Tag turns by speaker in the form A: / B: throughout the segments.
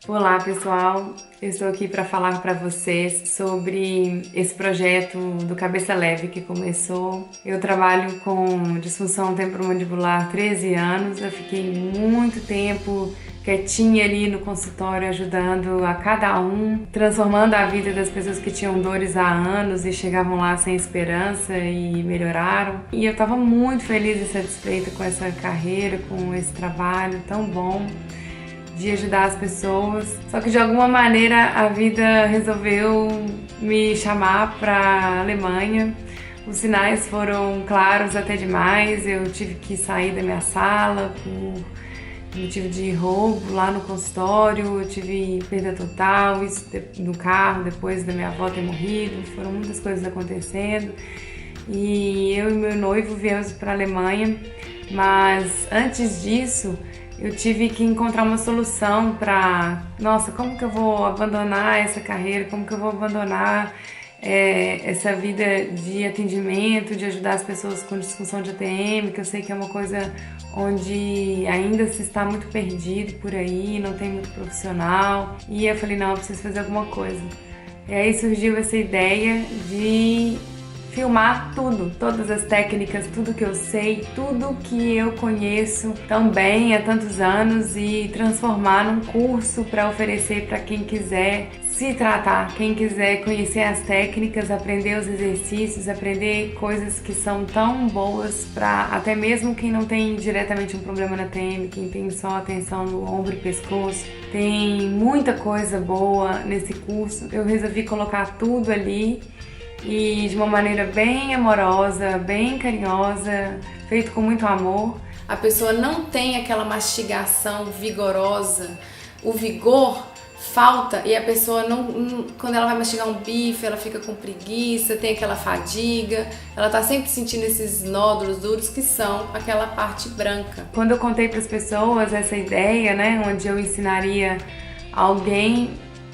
A: Olá pessoal, eu estou aqui para falar para vocês sobre esse projeto do Cabeça Leve que começou. Eu trabalho com disfunção temporomandibular há 13 anos, eu fiquei muito tempo quietinha ali no consultório ajudando a cada um, transformando a vida das pessoas que tinham dores há anos e chegavam lá sem esperança e melhoraram. E eu estava muito feliz e satisfeita com essa carreira, com esse trabalho tão bom de ajudar as pessoas. Só que de alguma maneira a vida resolveu me chamar para a Alemanha. Os sinais foram claros até demais. Eu tive que sair da minha sala por motivo de roubo lá no consultório. Eu tive perda total, isso no carro depois da minha avó ter morrido. Foram muitas coisas acontecendo. E eu e meu noivo viemos para a Alemanha, mas antes disso eu tive que encontrar uma solução para, nossa, como que eu vou abandonar essa carreira, como que eu vou abandonar essa vida de atendimento, de ajudar as pessoas com disfunção de ATM, que eu sei que é uma coisa onde ainda se está muito perdido por aí, não tem muito profissional. E eu falei, não, eu preciso fazer alguma coisa. E aí surgiu essa ideia de filmar tudo, todas as técnicas, tudo que eu sei, tudo que eu conheço tão bem há tantos anos e transformar num curso para oferecer para quem quiser se tratar, quem quiser conhecer as técnicas, aprender os exercícios, aprender coisas que são tão boas para até mesmo quem não tem diretamente um problema na TM, quem tem só atenção no ombro e pescoço. Tem muita coisa boa nesse curso. Eu resolvi colocar tudo ali e de uma maneira bem amorosa, bem carinhosa, feito com muito amor. A pessoa não tem aquela mastigação vigorosa, o vigor falta e a pessoa não, quando ela vai mastigar um bife, ela fica com preguiça, tem aquela fadiga, ela tá sempre sentindo esses nódulos duros que são aquela parte branca. Quando eu contei para as pessoas essa ideia, né, onde eu ensinaria alguém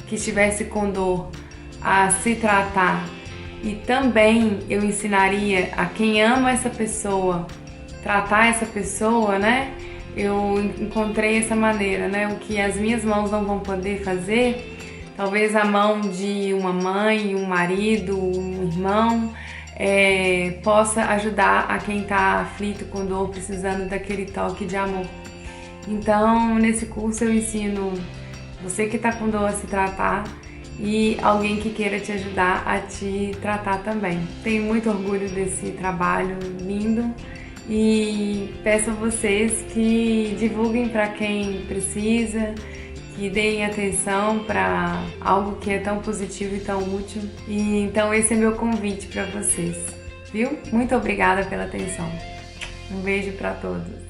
A: que estivesse com dor a se tratar, e também eu ensinaria a quem ama essa pessoa, tratar essa pessoa, né? Eu encontrei essa maneira, né? O que as minhas mãos não vão poder fazer, talvez a mão de uma mãe, um marido, um irmão, possa ajudar a quem está aflito com dor, precisando daquele toque de amor. Então, nesse curso eu ensino você que está com dor a se tratar, e alguém que queira te ajudar a te tratar também. Tenho muito orgulho desse trabalho lindo e peço a vocês que divulguem para quem precisa, que deem atenção para algo que é tão positivo e tão útil. E então esse é meu convite para vocês, viu? Muito obrigada pela atenção. Um beijo para todos.